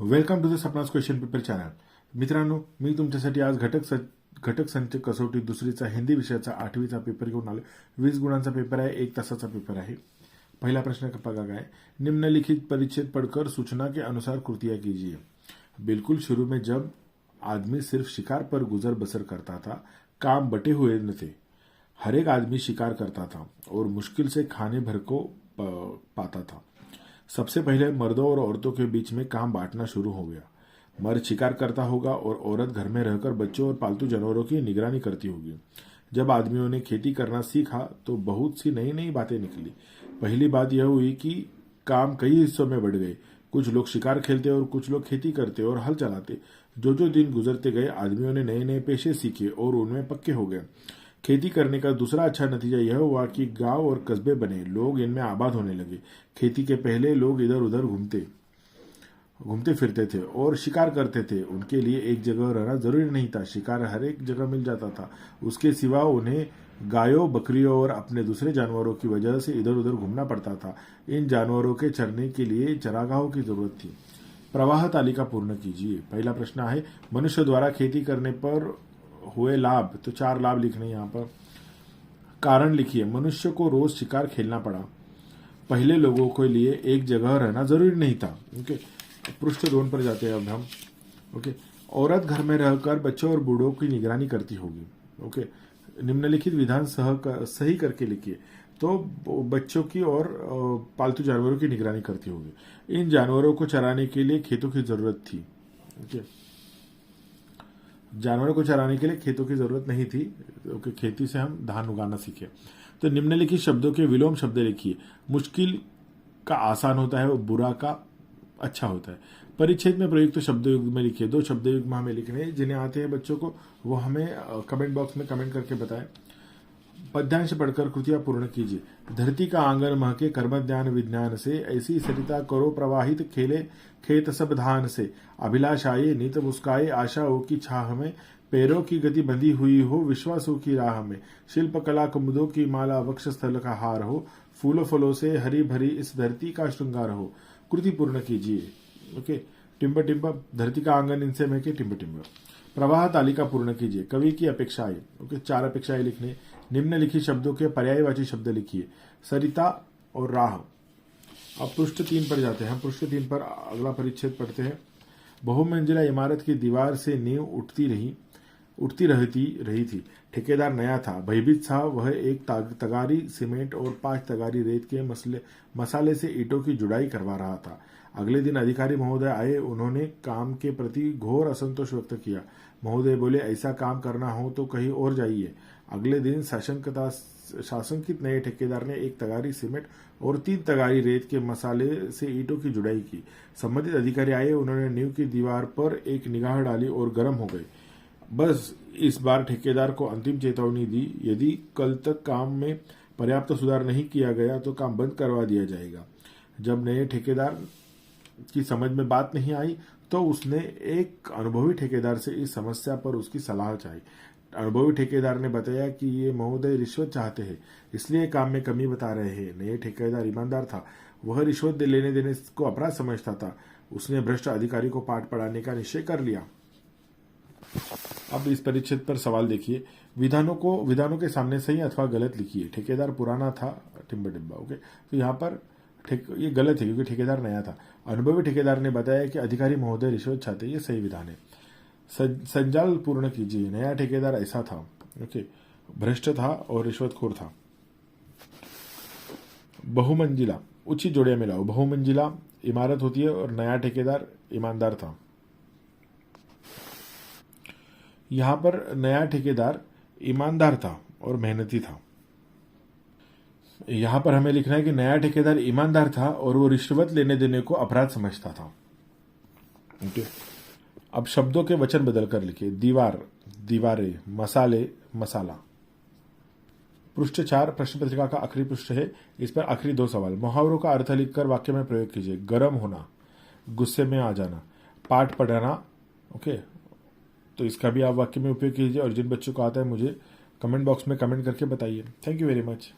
Welcome to the Sapna's question paper channel. मित्रांनो, मी तुमच्यासाठी आज घटक संच कसोटी दुसरीचा हिंदी विषयाचा 8वीचा पेपर घेऊन आलो. 20 गुणांचा पेपर आहे, 1 तासाचा पेपर आहे. पहला प्रश्न बघा काय. निम्नलिखित परिच्छेद पढ़कर सूचना के अनुसार कृतियां कीजिए. बिल्कुल शुरू में जब आदमी सिर्फ शिकार पर गुजर बसर करता था, काम बटे हुए न थे. हर एक आदमी शिकार करता था और मुश्किल से खाने भर को पाता था. सबसे पहले मर्दों और औरतों के बीच में काम बांटना शुरू हो गया. मर्द शिकार करता होगा और औरत घर में रहकर बच्चों और पालतू जानवरों की निगरानी करती होगी. जब आदमियों ने खेती करना सीखा तो बहुत सी नई नई बातें निकली. पहली बात यह हुई कि काम कई हिस्सों में बढ़ गए. कुछ लोग शिकार खेलते और कुछ लोग खेती करते और हल चलाते. जो जो दिन गुजरते गए आदमियों ने नए नए पेशे सीखे और उनमें पक्के हो गए. खेती करने का दूसरा अच्छा नतीजा यह हुआ कि गांव और कस्बे बने. लोग इनमें आबाद होने लगे. खेती के पहले लोग इधर उधर घूमते फिरते थे और शिकार करते थे. उनके लिए एक जगह रहना जरूरी नहीं था. शिकार हर एक जगह मिल जाता था. उसके सिवा उन्हें गायों, बकरियों और अपने दूसरे जानवरों की वजह से इधर उधर घूमना पड़ता था. इन जानवरों के चरने के लिए चरागाहों की जरूरत थी. प्रवाह तालिका पूर्ण कीजिए. पहला प्रश्न है, मनुष्य द्वारा खेती करने पर हुए लाभ. तो 4 लाभ लिखने यहाँ पर. कारण लिखिए. मनुष्य को रोज शिकार खेलना पड़ा. पहले लोगों के लिए एक जगह रहना जरूरी नहीं था. ओके, पृष्ठ 2 पर जाते हैं अब हम. ओके, औरत घर में रहकर बच्चों और बूढ़ों की निगरानी करती होगी. ओके, निम्नलिखित विधान सही करके लिखिए. तो बच्चों की और पालतू जानवरों की निगरानी करती होगी. इन जानवरों को चराने के लिए खेतों की जरूरत थी. ओके, जानवरों को चराने के लिए खेतों की जरूरत नहीं थी. ओके, खेती से हम धान उगाना सीखे. तो निम्नलिखित शब्दों के विलोम शब्द लिखिए. मुश्किल का आसान होता है और बुरा का अच्छा होता है. परिच्छेद में प्रयुक्त शब्द युग्म में लिखिए. 2 शब्द युग्म हमें लिखने हैं. जिन्हें आते हैं बच्चों को वो हमें कमेंट बॉक्स में कमेंट करके बताएं. पद्यांश पढ़कर कृतियां पूर्ण कीजिए. धरती का आंगन महके कर्म ज्ञान विज्ञान से, ऐसी सरिता करो प्रवाहित खेले खेत सब धान से. अभिलाष आए नित मुस्काए आशाओं की छाह में, पैरों की गति बंधी हुई हो विश्वासों की राह में. शिल्प कला कुमुदों की माला वक्ष स्थल का हार हो, फूलों फलों से हरी भरी इस धरती का श्रृंगार हो. कृति पूर्ण कीजिए. ओके, टिम्ब टिम्ब धरती का आंगन इनसे महके टिम्ब टिम्ब. प्रवाह तालिका पूर्ण कीजिए. कवि की अपेक्षाएं. ओके, 4 अपेक्षाएं लिखने. निम्नलिखित शब्दों के पर्यायवाची शब्द लिखिए. सरिता और राह. अब पृष्ठ 3 पर जाते हैं. हम पृष्ठ 3 पर अगला परिच्छेद पढ़ते हैं. बहुमंजिला इमारत की दीवार से नींव उठती रही थी. ठेकेदार नया था, भयभीत था. वह एक तगारी सीमेंट और 5 तगारी रेत के मसाले से ईंटों की जुड़ाई करवा रहा था. अगले दिन अधिकारी महोदय आए. उन्होंने काम के प्रति घोर असंतोष व्यक्त किया. महोदय बोले, ऐसा काम करना हो तो कहीं और जाइए. अगले दिन शासंकित नए ठेकेदार ने 1 तगारी सीमेंट और 3 तगारी रेत के मसाले से ईंटों की जुड़ाई की. संबंधित अधिकारी आए. उन्होंने नींव की दीवार पर एक निगाह डाली और गर्म हो गए. बस इस बार ठेकेदार को अंतिम चेतावनी दी. यदि कल तक काम में पर्याप्त सुधार नहीं किया गया तो काम बंद करवा दिया जाएगा. जब नए ठेकेदार की समझ में बात नहीं आई तो उसने एक अनुभवी ठेकेदार से इस समस्या पर उसकी सलाह चाही. अनुभवी ठेकेदार ने बताया कि ये महोदय रिश्वत चाहते हैं, इसलिए काम में कमी बता रहे हैं. नए ठेकेदार ईमानदार था. वह रिश्वत लेने देने को अपराध समझता था. उसने भ्रष्ट अधिकारी को पाठ पढ़ाने का निश्चय कर लिया. अब इस परिच्छेद पर सवाल देखिए. विधानों के सामने सही अथवा गलत लिखिए. ठेकेदार पुराना था, टिम्बा टिम्बा. ओके, तो यहाँ पर ये गलत है क्योंकि ठेकेदार नया था. अनुभवी ठेकेदार ने बताया कि अधिकारी महोदय रिश्वत चाहते. ये सही विधान है. संजाल पूर्ण कीजिए. नया ठेकेदार ऐसा था. ओके, भ्रष्ट था और रिश्वतखोर था. बहुमंजिला, उच्च जोड़ियां मिलाओ. बहुमंजिला इमारत होती है और नया ठेकेदार ईमानदार था. यहां पर नया ठेकेदार ईमानदार था और मेहनती था. यहां पर हमें लिखना है कि नया ठेकेदार ईमानदार था और वो रिश्वत लेने देने को अपराध समझता था. ओके, अब शब्दों के वचन बदल कर लिखिए. दीवार, दीवारें. मसाले, मसाला. पृष्ठ 4 प्रश्न पत्रिका का आखिरी पृष्ठ है. इस पर आखिरी 2 सवाल. मुहावरों का अर्थ लिखकर वाक्य में प्रयोग कीजिए. गर्म होना, गुस्से में आ जाना, पाठ पढ़ना. ओके, तो इसका भी आप वाक्य में उपयोग कीजिए और जिन बच्चों को आता है मुझे कमेंट बॉक्स में कमेंट करके बताइए. Thank you very much.